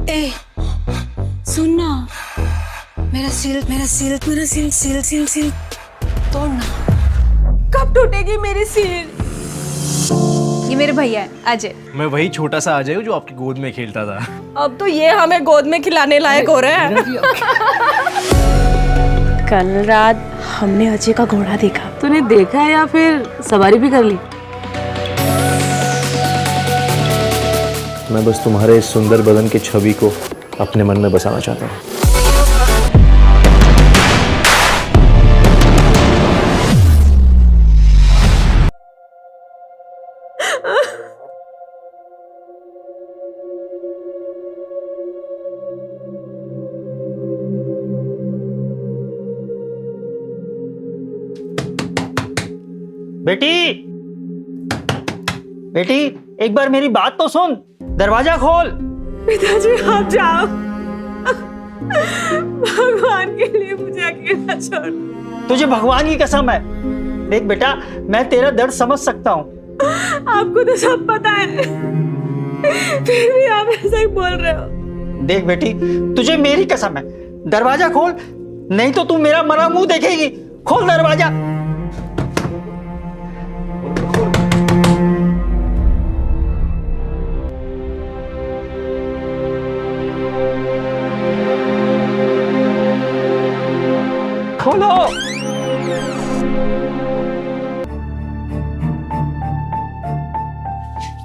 ए सुनना, मेरा सील तोड़ना। कब टूटेगी मेरी सील? ये मेरे भैया है अजय। मैं वही छोटा सा अजय हूँ जो आपकी गोद में खेलता था। अब तो ये हमें गोद में खिलाने लायक हो रहे हैं। कल रात हमने अजय का घोड़ा देखा। तूने देखा या फिर सवारी भी कर ली? मैं बस तुम्हारे इस सुंदर बदन की छवि को अपने मन में बसाना चाहता हूँ। बेटी, बेटी, एक बार मेरी बात तो सुन। दरवाजा खोल। पिताजी आप जाओ, भगवान के लिए मुझे अकेला छोड़। तुझे भगवान की कसम है। देख बेटा, मैं तेरा दर्द समझ सकता हूँ। आपको तो सब पता है, फिर भी आप ऐसा ही बोल रहे हो। देख बेटी, तुझे मेरी कसम है, दरवाजा खोल, नहीं तो तू मेरा मरा मुंह देखेगी। खोल दरवाजा। खोलो।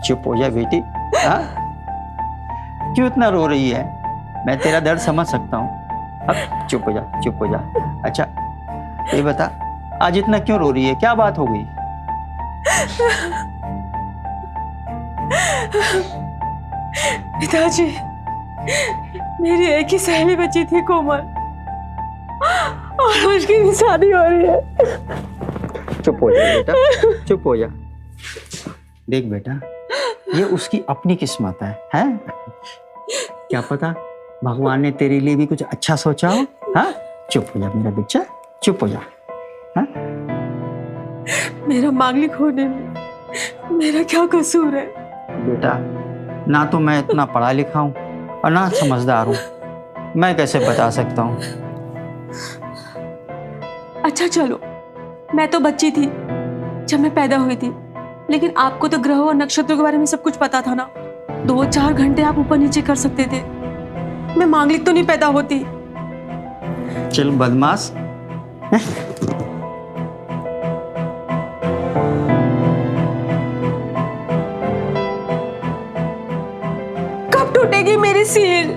चुप हो जा बेटी। हाँ? क्यों इतना रो रही है? मैं तेरा दर्द समझ सकता हूँ। अब चुप हो जा, चुप हो जा। अच्छा ये बता, आज इतना क्यों रो रही है? क्या बात हो गई? पिताजी, मेरी एक ही सहेली बची थी कोमल, और उसकी भी शादी हो रही है। चुप हो जा बेटा, चुप हो जा। देख बेटा, ये उसकी अपनी किस्मत है, हैं? क्या पता भगवान ने तेरे लिए भी कुछ अच्छा सोचा हो। हाँ? चुप हो जा मेरा बच्चा, चुप हो जा। हाँ? मेरा मांगलिक होने में मेरा क्या कसूर है? बेटा, ना तो मैं इतना पढ़ा लिखा हूँ और ना समझदार हूँ, मैं कैसे बता सकता हूँ? अच्छा चलो, मैं तो बच्ची थी जब मैं पैदा हुई थी, लेकिन आपको तो ग्रहों और नक्षत्रों के बारे में सब कुछ पता था ना। 2-4 घंटे आप ऊपर नीचे कर सकते थे। मैं मांगलिक तो नहीं पैदा होती। चल बदमाश। कब टूटेगी मेरी सील?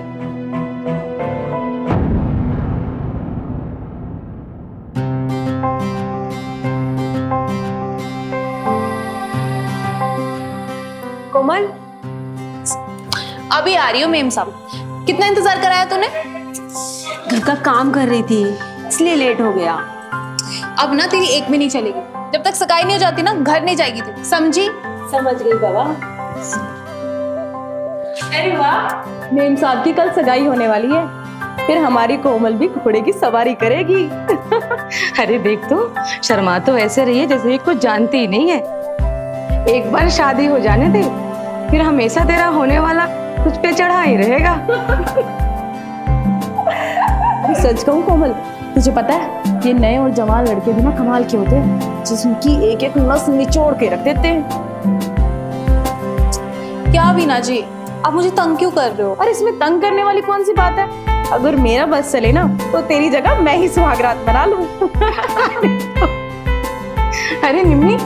कोमल, अभी आ रही हो मेम साहब। कितना इंतजार कराया तूने? घर का काम कर रही थी इसलिए लेट हो गया। अब ना तेरी एक भी नहीं चलेगी। जब तक सगाई नहीं हो जाती ना, घर नहीं जाएगी तू, समझी? समझ गई बाबा। अरे वाह, मेम साहब की कल सगाई होने वाली है, फिर हमारी कोमल भी घोड़े की सवारी करेगी। अरे देख तो, शर्मा तो ऐसे रही है जैसे ये कुछ जानती ही नहीं है। एक बार शादी हो जाने दे, फिर हमेशा तेरा होने वाला कुछ पे चढ़ा ही रहेगा। सच कहूं कोमल, तुझे पता है ये नए और जवान लड़के भी ना कमाल के होते हैं, जिसकी एक एक नस निचोड़ के रख देते हैं। क्या बीना जी, आप मुझे तंग क्यों कर रहे हो? और इसमें तंग करने वाली कौन सी बात है? अगर मेरा बस चले ना, तो तेरी जगह मैं ही सुहागरात बना लूं। अरे निम्मी,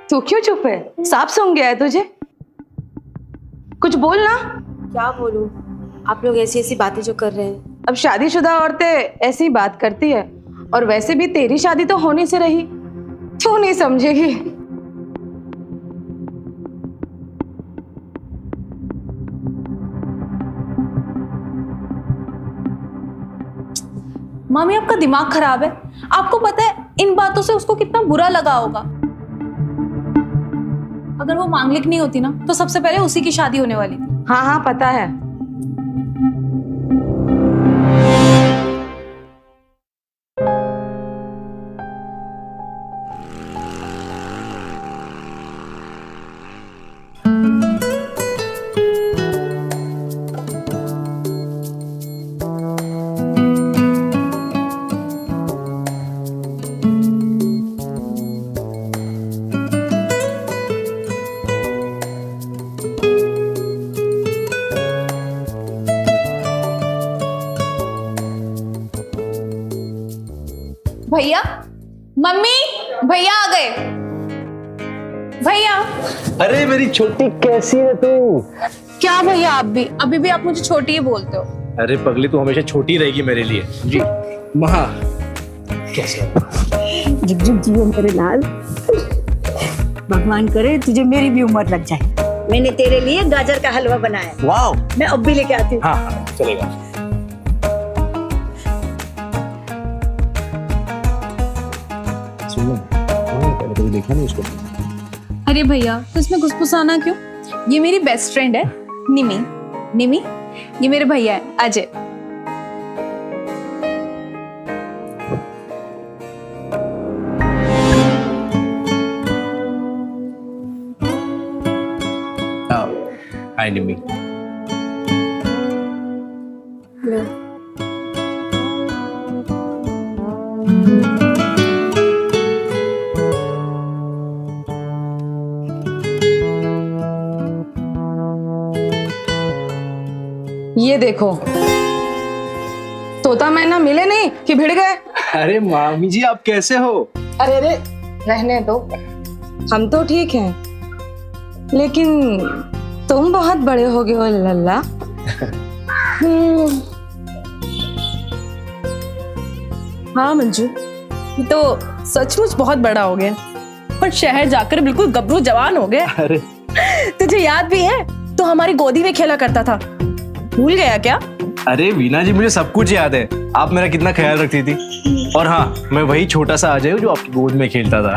तू क्यों चुप है? सांप सूंघ गया है तुझे? कुछ बोल ना। क्या बोलूं, आप लोग ऐसी ऐसी बातें जो कर रहे हैं। अब शादीशुदा औरतें ऐसी बात करती है, और वैसे भी तेरी शादी तो होने से रही, क्यों नहीं समझेगी? मामी, आपका दिमाग खराब है। आपको पता है इन बातों से उसको कितना बुरा लगा होगा। अगर वो मांगलिक नहीं होती ना, तो सबसे पहले उसी की शादी होने वाली थी। हाँ हाँ पता है। भैया, मम्मी, भैया आ गए। भैया। अरे मेरी छोटी कैसी है तू? क्या भैया, आप भी अभी भी आप मुझे छोटी ही बोलते हो। अरे पगली, तू हमेशा छोटी रहेगी मेरे लिए। जी महा कैसे हो? जुग जुग जियो मेरे लाल। भगवान करे तुझे मेरी भी उम्र लग जाए। मैंने तेरे लिए गाजर का हलवा बनाया। वाओ। मैं अब भी लेके आती हूँ। हाँ चलेगा। सुनो, पहले कभी देखा नहीं इसको। अरे भैया, तो इसमें घुसपुसाना क्यों? ये मेरी बेस्ट फ्रेंड है निमी। निमी, ये मेरे भैया है अजय। हाय निमी। ये देखो, तोता मैना मिले नहीं कि भिड़ गए। अरे मामी जी, आप कैसे हो? अरे अरे, रहने दो, हम तो ठीक हैं, लेकिन तुम बहुत बड़े हो गए हो लल्ला। हाँ मंजू, ये तो सचमुच बहुत बड़ा हो गया, पर शहर जाकर बिल्कुल गबरू जवान हो गया। अरे तुझे याद भी है, तो हमारी गोदी में खेला करता था, भूल गया क्या? अरे वीना जी, मुझे सब कुछ याद है। आप मेरा कितना ख्याल रखती थी। और हाँ, मैं वही छोटा सा अजय हूँ जो आपकी गोद में खेलता था।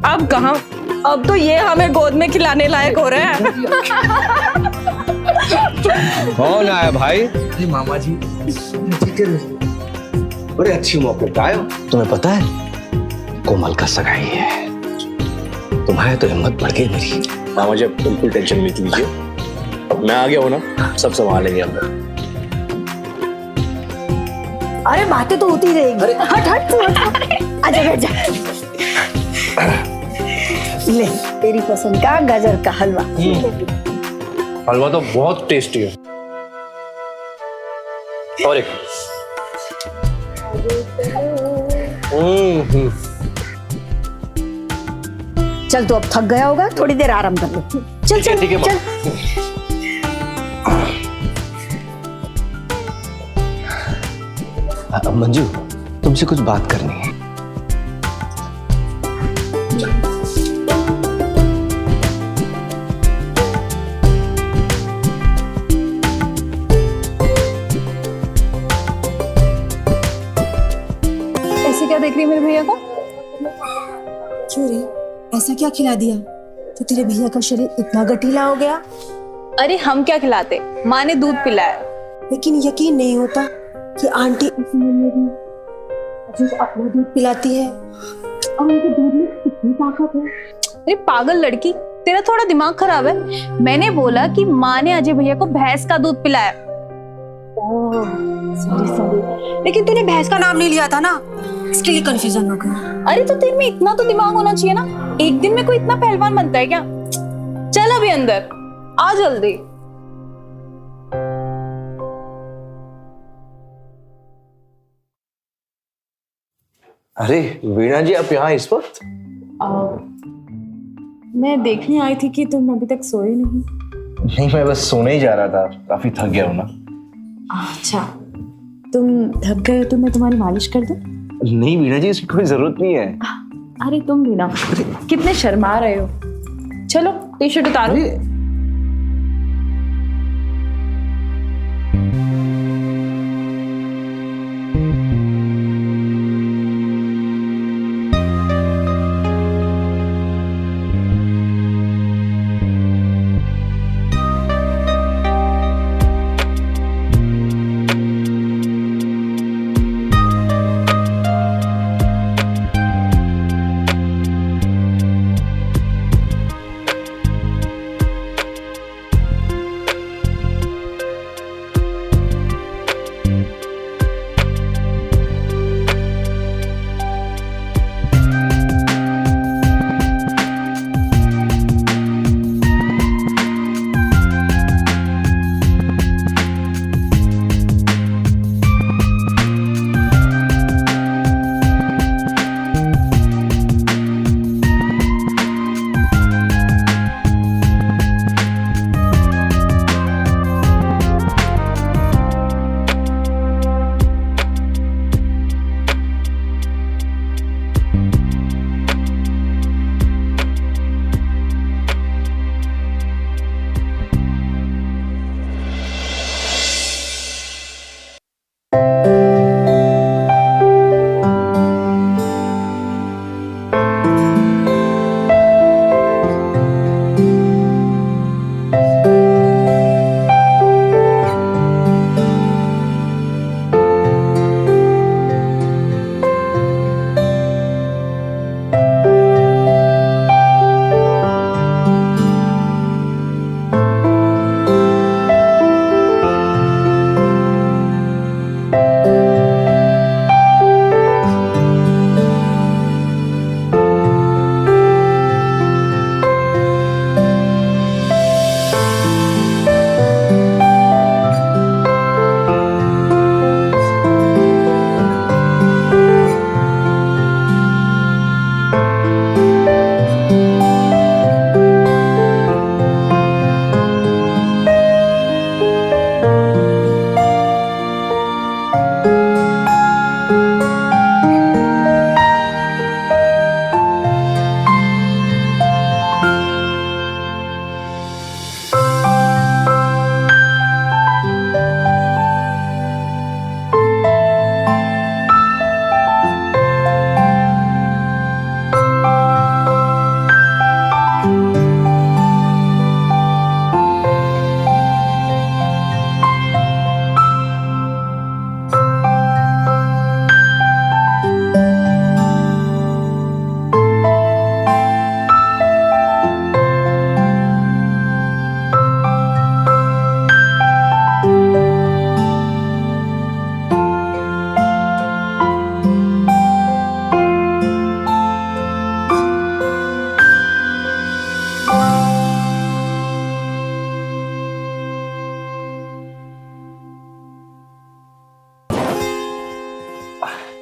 अब कहाँ, अब तो ये हमें गोद में खिलाने लायक हो रहे हैं। कौन आया भाई? अरे मामा जी, बड़े अच्छी मौके पे आए हो। तुम्हें पता है कोमल का सगाई है। तुम्हारे तो हिम्मत बढ़ गई मेरी। मामा जी, आप बिल्कुल टेंशन मत लीजिए, अब मैं आ गया हूँ ना, सब संभालेंगे हम। अरे बातें तो होती रहेगी। हट हट तू हट। आजा बैठ जा। ले तेरी पसंद का गाजर का हलवा। हलवा तो बहुत टेस्टी है। और एक चल तू अब थक गया होगा, थोड़ी देर आराम कर लो। चल चल ठीक है, चल। मंजू, तुमसे कुछ बात करनी है। ऐसे क्या देख रही है मेरे भैया को? क्यों रे, ऐसा क्या खिला दिया तो तेरे भैया का शरीर इतना गठीला हो गया? अरे हम क्या खिलाते, माँ ने दूध पिलाया। लेकिन यकीन नहीं होता कि आंटी इस उम्र में भी अजय को अपना दूध पिलाती है, और उनके दूध में इतनी ताकत है। अरे पागल लड़की, तेरा थोड़ा दिमाग खराब है। मैंने बोला कि माँ ने अजय भैया को भैंस का दूध पिलाया। सॉरी सॉरी, लेकिन तूने भैंस का नाम नहीं लिया था ना, इसके लिए कंफ्यूजन हो गया। अरे तो तेरे में इतना तो दिमाग होना चाहिए ना, एक दिन में कोई इतना पहलवान बनता है क्या? चल अभी अंदर आ जल्दी। अरे वीणा जी, आप यहाँ इस वक्त? मैं देखने आई थी कि तुम अभी तक सोए नहीं। नहीं, मैं बस सोने ही जा रहा था, काफी थक गया हूँ ना। अच्छा, तुम थक गए तो मैं तुम्हारी मालिश कर दूं? नहीं वीणा जी, इसकी कोई जरूरत नहीं है। अरे तुम भी ना कितने शर्मा रहे हो। चलो टी शर्ट उतारो।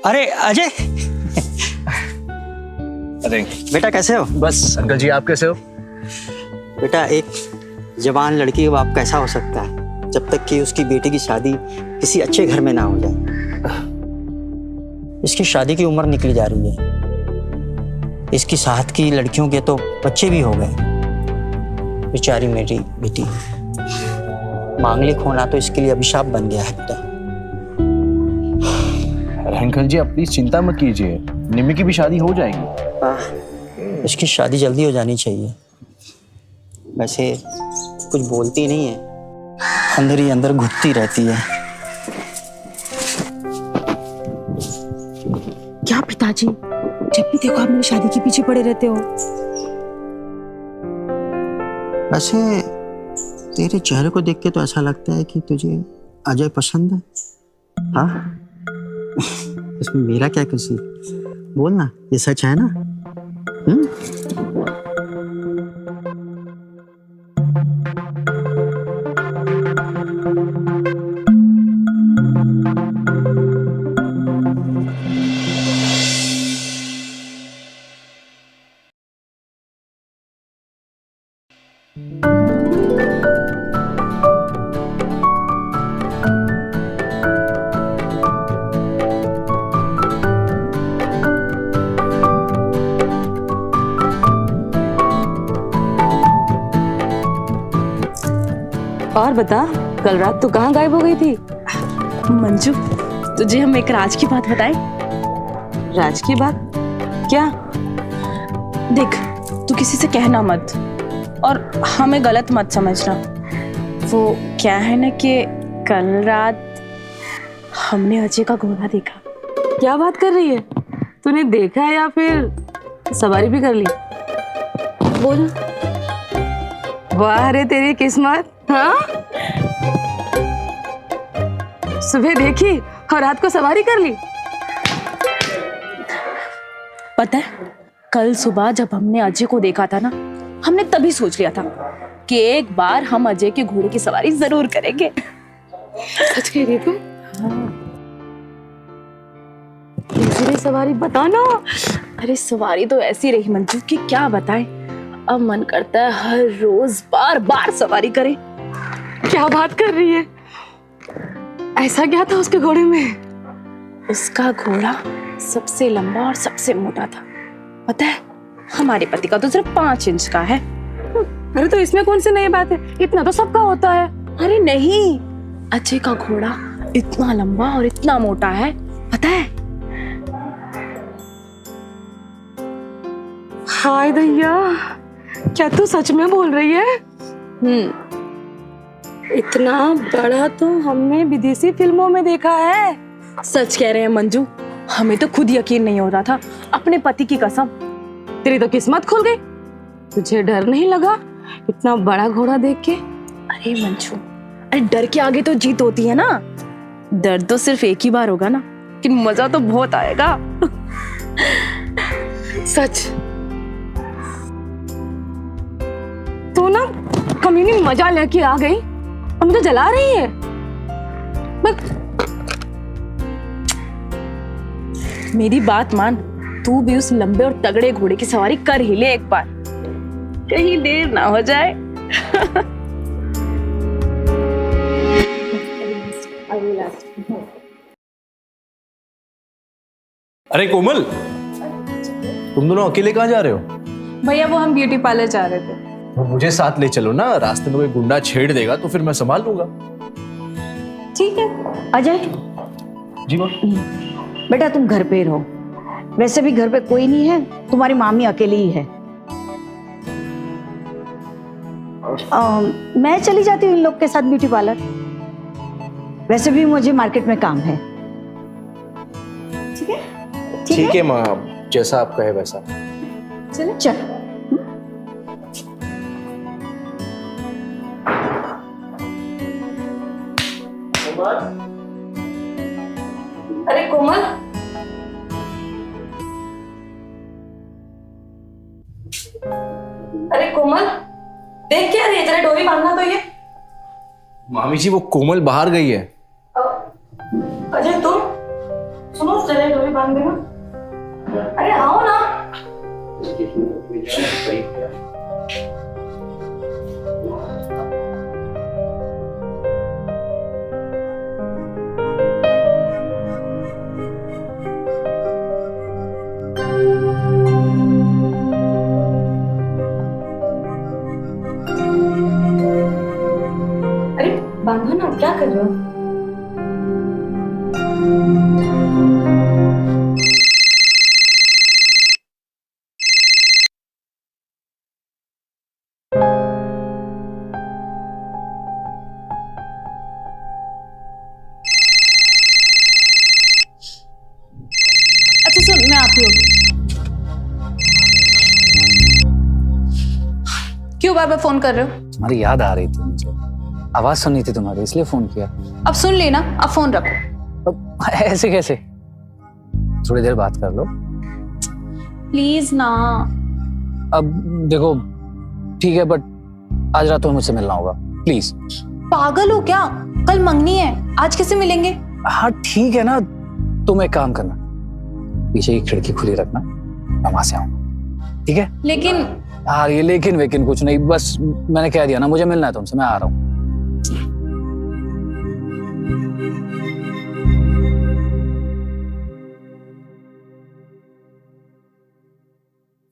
अरे अजय, अरे बेटा कैसे हो? बस अंकल जी, आप कैसे हो? बेटा, एक जवान लड़की का बाप कैसा हो सकता है जब तक कि उसकी बेटी की शादी किसी अच्छे घर में ना हो जाए। इसकी शादी की उम्र निकली जा रही है, इसकी साथ की लड़कियों के तो बच्चे भी हो गए। बेचारी मेरी बेटी, मांगलिक होना तो इसके लिए अभिशाप बन गया है बेटा। अरे अंकल जी, आप प्लीज चिंता मत कीजिए, निमी की भी शादी हो जाएगी। इसकी शादी जल्दी हो जानी चाहिए। वैसे कुछ बोलती नहीं है, अंदर ही अंदर घुटती रहती है। क्या पिताजी, जब भी देखो आप मेरी शादी के पीछे पड़े रहते हो। वैसे तेरे चेहरे को देख के तो ऐसा लगता है कि तुझे अजय पसंद है। हाँ, इसमें मेरा क्या कसूर? बोल ना, ये सच है ना? और बता, कल रात तू कहाँ गायब हो गई थी? मंजू, तुझे हम एक राज की बात बताएं? राज की बात? क्या? देख, तू किसी से कहना मत और हमें गलत मत समझना। वो क्या है ना कि कल रात हमने अजय का घोड़ा देखा। क्या बात कर रही है? तूने देखा है या फिर सवारी भी कर ली? बोल। वाह रे तेरी किस्मत। हाँ, सुबह देखी और रात को सवारी कर ली। पता है, कल सुबह जब हमने अजय को देखा था ना, हमने तभी सोच लिया था कि एक बार हम अजय के घोड़े की सवारी जरूर करेंगे। सच कह रही तू? दूसरी सवारी बता ना। अरे सवारी तो ऐसी रही मंजू कि क्या बताएं। अब मन करता है हर रोज बार बार सवारी करें। क्या बात कर रही है? ऐसा क्या था उसके घोड़े में? उसका घोड़ा सबसे लंबा और सबसे मोटा था। पता है, हमारे पति का तो सिर्फ 5 इंच का है। अरे तो इसमें कौन सी नई बात है? इतना तो सबका होता है। अरे नहीं, अजय का घोड़ा इतना लंबा और इतना मोटा है, पता है? हाय दैया, क्या तू सच में बोल रही है? इतना बड़ा तो हमने विदेशी फिल्मों में देखा है। सच कह रहे हैं मंजू, हमें तो खुद यकीन नहीं हो रहा था, अपने पति की कसम। तेरी तो किस्मत खुल गई। तुझे डर नहीं लगा इतना बड़ा घोड़ा देख के? अरे मंजू, अरे डर के आगे तो जीत होती है ना। दर्द तो सिर्फ एक ही बार होगा ना, लेकिन मजा तो बहुत आएगा। सच तो ना कमीनी मजा लेके आ गई और मुझे जला रही है। मेरी बात मान, तू भी उस लंबे और तगड़े घोड़े की सवारी कर ही ले एक बार, कहीं देर ना हो जाए। अरे कोमल, तुम दोनों अकेले कहाँ जा रहे हो? भैया वो हम ब्यूटी पार्लर जा रहे थे। तो मुझे साथ ले चलो ना, रास्ते में कोई गुंडा छेड़ देगा तो फिर मैं संभाल लूंगा। ठीक है। अजय, जी माँ। बेटा तुम घर पे रहो। वैसे भी घर पे कोई नहीं है, तुम्हारी मामी अकेली ही है। मैं चली जाती हूँ इन लोग के साथ ब्यूटी पार्लर। वैसे भी मुझे मार्केट में काम है। ठीक है? ठीक है माँ, जैसा आप कहे वैसा। चलो चल। अरे कोमल, अरे कोमल, देख क्या रही है? जरा डोरी बांधना तो ये। मामी जी, वो कोमल बाहर गई है। अजय तुम सुनो चले डोरी बांध देना। अरे आओ ना। अरे बांधो ना, क्या कर रहे हो? अच्छा सुन, मैं आती हूँ। क्यों बार बार फोन कर रहे हो? तुम्हारी याद आ रही थी मुझे, आवाज सुननी थी तुम्हारी, इसलिए फोन किया। अब सुन लेना, अब फोन रखो। अब ऐसे कैसे? थोड़ी देर बात कर लो। प्लीज ना। अब देखो ठीक है, बट आज रात को मुझसे मिलना होगा प्लीज। पागल हो क्या? कल मंगनी है, आज कैसे मिलेंगे? हाँ ठीक है ना, तुम एक काम करना, पीछे की खिड़की खुली रखना, मैं वहां से आऊंगा, ठीक है? लेकिन हाँ ये लेकिन वेकिन कुछ नहीं, बस मैंने कह दिया ना, मुझे मिलना है तुमसे, मैं आ रहा हूँ।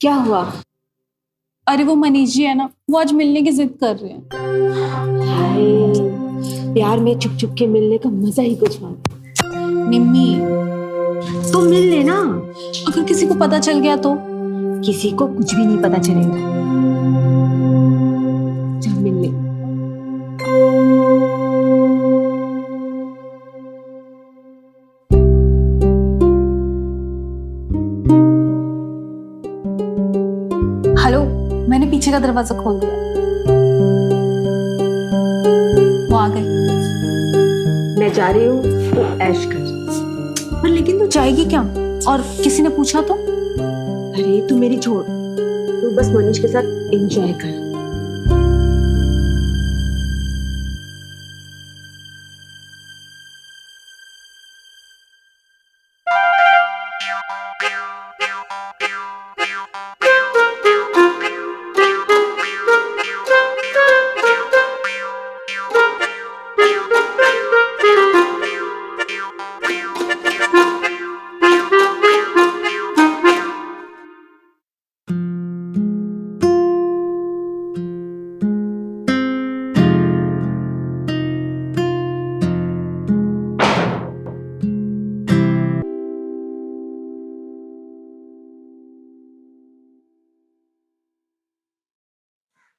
क्या हुआ? अरे वो मनीष जी है ना, वो आज मिलने की जिद कर रहे हैं। हाय, प्यार में छुप छुप के मिलने का मजा ही कुछ और। निम्मी, तो मिल लेना। अगर किसी को पता चल गया तो? किसी को कुछ भी नहीं पता चलेगा। चल मिल ले। हेलो, मैंने पीछे का दरवाजा खोल दिया। वो आ गए। मैं जा रही हूँ, तो ऐश कर। पर लेकिन तू जाएगी क्या? और किसी ने पूछा तो? अरे तू मेरी छोड़, तू बस मनीष के साथ एंजॉय कर।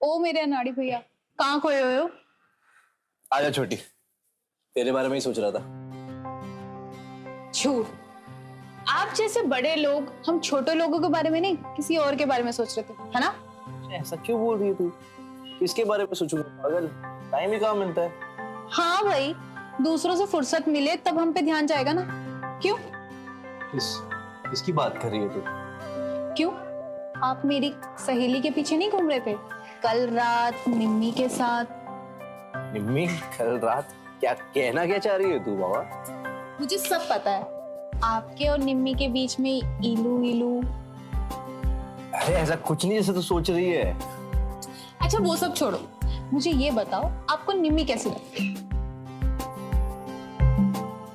ओ मेरे अनाड़ी भैया, कहाँ खोए हुए हो? आजा छोटी, तेरे बारे में ही सोच रहा था। झूठ। आप जैसे बड़े लोग हम छोटे लोगों के बारे में नहीं, किसी और के बारे में सोच रहे थे, है ना? ऐसा क्यों बोल रही है तू? किसके बारे में सोचूंगा पागल? टाइम ही कहाँ मिलता है। हाँ भाई, दूसरों से फुर्सत मिले तब हम पे ध्यान जाएगा ना। क्यों? किसकी बात कर रही है तू? क्यों? आप मेरी सहेली के पीछे नहीं घूम रहे थे कल रात निम्मी के साथ? निम्मी? कल रात? क्या कहना क्या चाह रही है तू बाबा? मुझे सब पता है, आपके और निम्मी के बीच में इलू इलू। अरे ऐसा कुछ नहीं जैसे तू सोच रही है। अच्छा वो सब छोड़ो, मुझे ये बताओ आपको निम्मी कैसी लगती है?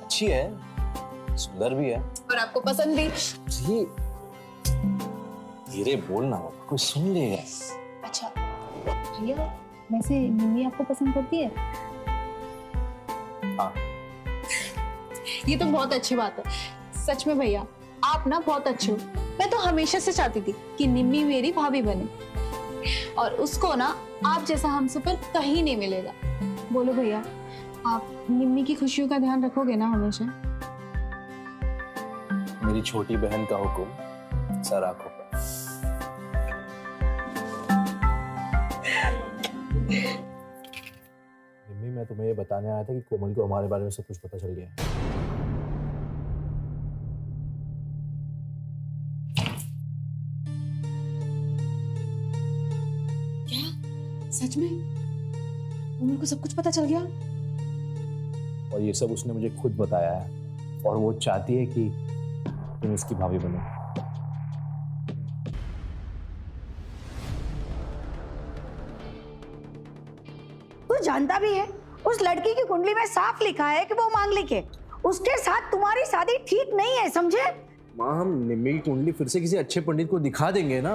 अच्छी है, सुंदर भी है, और आपको पसंद भी? ये धीरे बोलना, कोई सुन लेगा। अच्छा भैया, वैसे निम्मी आपको पसंद करती है? हाँ। ये तो बहुत अच्छी बात है, सच में भैया आप ना बहुत अच्छे हो। मैं तो हमेशा से चाहती थी कि निम्मी मेरी भाभी बने, और उसको ना आप जैसा हमसफर कहीं नहीं मिलेगा। बोलो भैया, आप निम्मी की खुशियों का ध्यान रखोगे ना हमेशा? मेरी छोटी बहन का हुक्म सर आंखों पर। निम्मी, मैं तुम्हें ये बताने आया था कि कोमल को हमारे बारे में सब कुछ पता चल गया है। सच में? कोमल को सब कुछ पता चल गया? और ये सब उसने मुझे खुद बताया है, और वो चाहती है कि तुम उसकी भाभी बनो। तू जानता भी है उस लड़की की कुंडली में साफ लिखा है कि वो मांगलिक है। उसके साथ तुम्हारी शादी ठीक नहीं है, समझे? माँ, हम निम्मी की कुंडली फिर से किसी अच्छे पंडित को दिखा देंगे ना।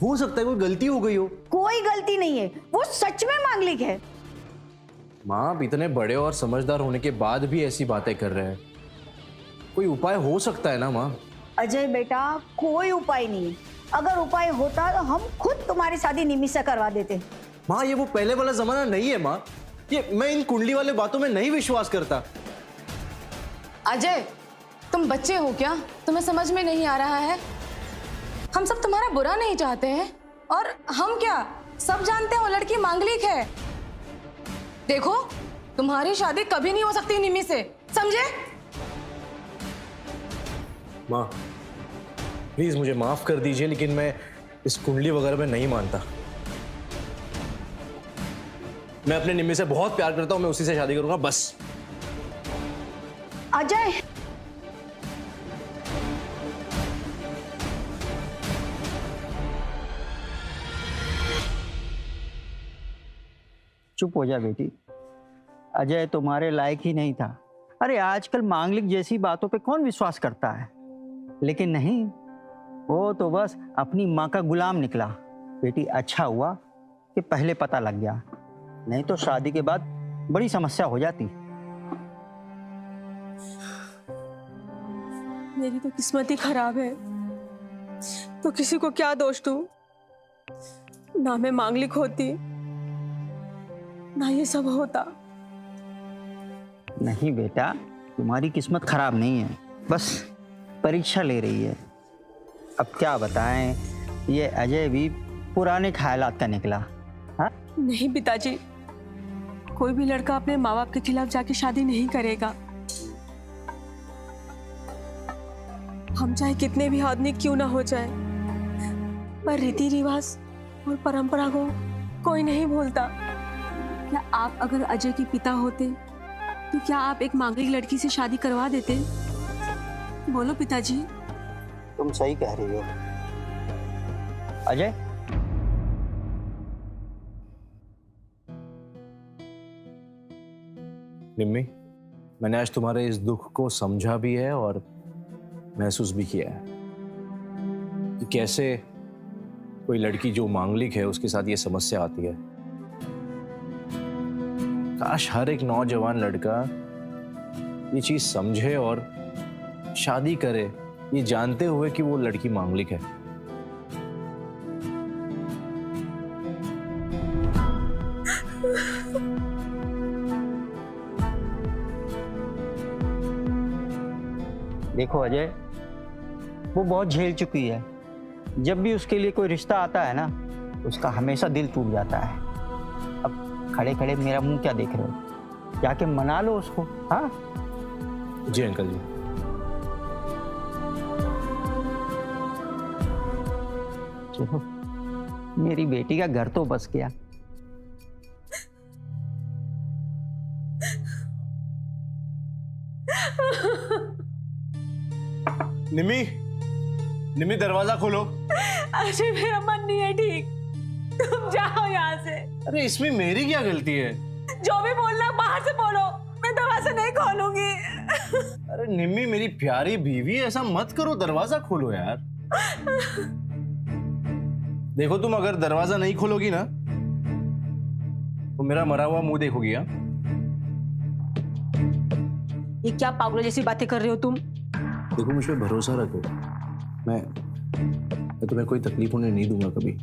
हो सकता है कोई गलती हो गई हो। कोई गलती नहीं है, वो सच में मांगलिक है। माँ, आप इतने बड़े और समझदार होने के बाद भी ऐसी बातें कर रहे हैं। कोई उपाय हो सकता है ना माँ? अजय बेटा, कोई उपाय नहीं है। अगर उपाय होता तो हम खुद तुम्हारी शादी निम्मी से करवा देते। माँ, ये वो पहले वाला जमाना नहीं है माँ। ये मैं इन कुंडली वाले बातों में नहीं विश्वास करता। अजय, तुम बच्चे हो क्या? तुम्हें समझ में नहीं आ रहा है? हम सब तुम्हारा बुरा नहीं चाहते हैं, और हम क्या सब जानते हैं वो लड़की मांगलिक है। देखो, तुम्हारी शादी कभी नहीं हो सकती निम्मी से, समझे? माँ, प्लीज मुझे माफ कर दीजिए, लेकिन मैं इस कुंडली वगैरह में नहीं मानता। मैं अपने निम्मी से बहुत प्यार करता हूं, मैं उसी से शादी करूंगा, बस। अजय, चुप हो जा बेटी। अजय तुम्हारे लायक ही नहीं था। अरे आजकल मांगलिक जैसी बातों पे कौन विश्वास करता है? लेकिन नहीं, वो तो बस अपनी माँ का गुलाम निकला। बेटी, अच्छा हुआ कि पहले पता लग गया, नहीं तो शादी के बाद बड़ी समस्या हो जाती। मेरी तो किस्मत ही खराब है, तो किसी को क्या दोष दूं? ना मैं मांगलिक होती, ना ये सब होता। नहीं बेटा, तुम्हारी किस्मत खराब नहीं है, बस परीक्षा ले रही है। अब क्या बताएं, ये अजय भी पुराने ख्यालात का निकला। हाँ? नहीं पिताजी, कोई भी लड़का अपने माँ बाप के खिलाफ जाके शादी नहीं करेगा। हम चाहे कितने भी आधुनिक क्यों ना हो जाए, पर रीति रिवाज और परंपरा को कोई नहीं भूलता। क्या आप अगर अजय के पिता होते तो क्या आप एक मांगलिक लड़की से शादी करवा देते? बोलो पिताजी। तुम सही कह रही हो अजय। निम्मी, मैंने आज तुम्हारे इस दुख को समझा भी है और महसूस भी किया है कि कैसे कोई लड़की जो मांगलिक है उसके साथ ये समस्या आती है। काश हर एक नौजवान लड़का ये चीज समझे और शादी करे, ये जानते हुए कि वो लड़की मांगलिक है। देखो अजय, वो बहुत झेल चुकी है। जब भी उसके लिए कोई रिश्ता आता है ना, उसका हमेशा दिल टूट जाता है। अब खड़े खड़े मेरा मुंह क्या देख रहे हो? जाके मना लो उसको। हाँ जी अंकल जी। चलो, मेरी बेटी का घर तो बस गया। निम्मी, निम्मी दरवाजा खोलो। अजय, मेरा मन नहीं है ठीक, तुम जाओ यहाँ से। अरे इसमें मेरी क्या गलती है? जो भी बोलना बाहर से बोलो, मैं दरवाजा नहीं खोलूंगी। अरे निम्मी मेरी प्यारी बीवी, ऐसा मत करो, दरवाजा खोलो यार। देखो, तुम अगर दरवाजा नहीं खोलोगी ना तो मेरा मरा हुआ मुंह देखोगी। हाँ, ये क्या पागलों जैसी बातें कर रहे हो तुम? देखो मुझ पे भरोसा रखो, मैं तुम्हें कोई तकलीफ होने नहीं दूंगा कभी।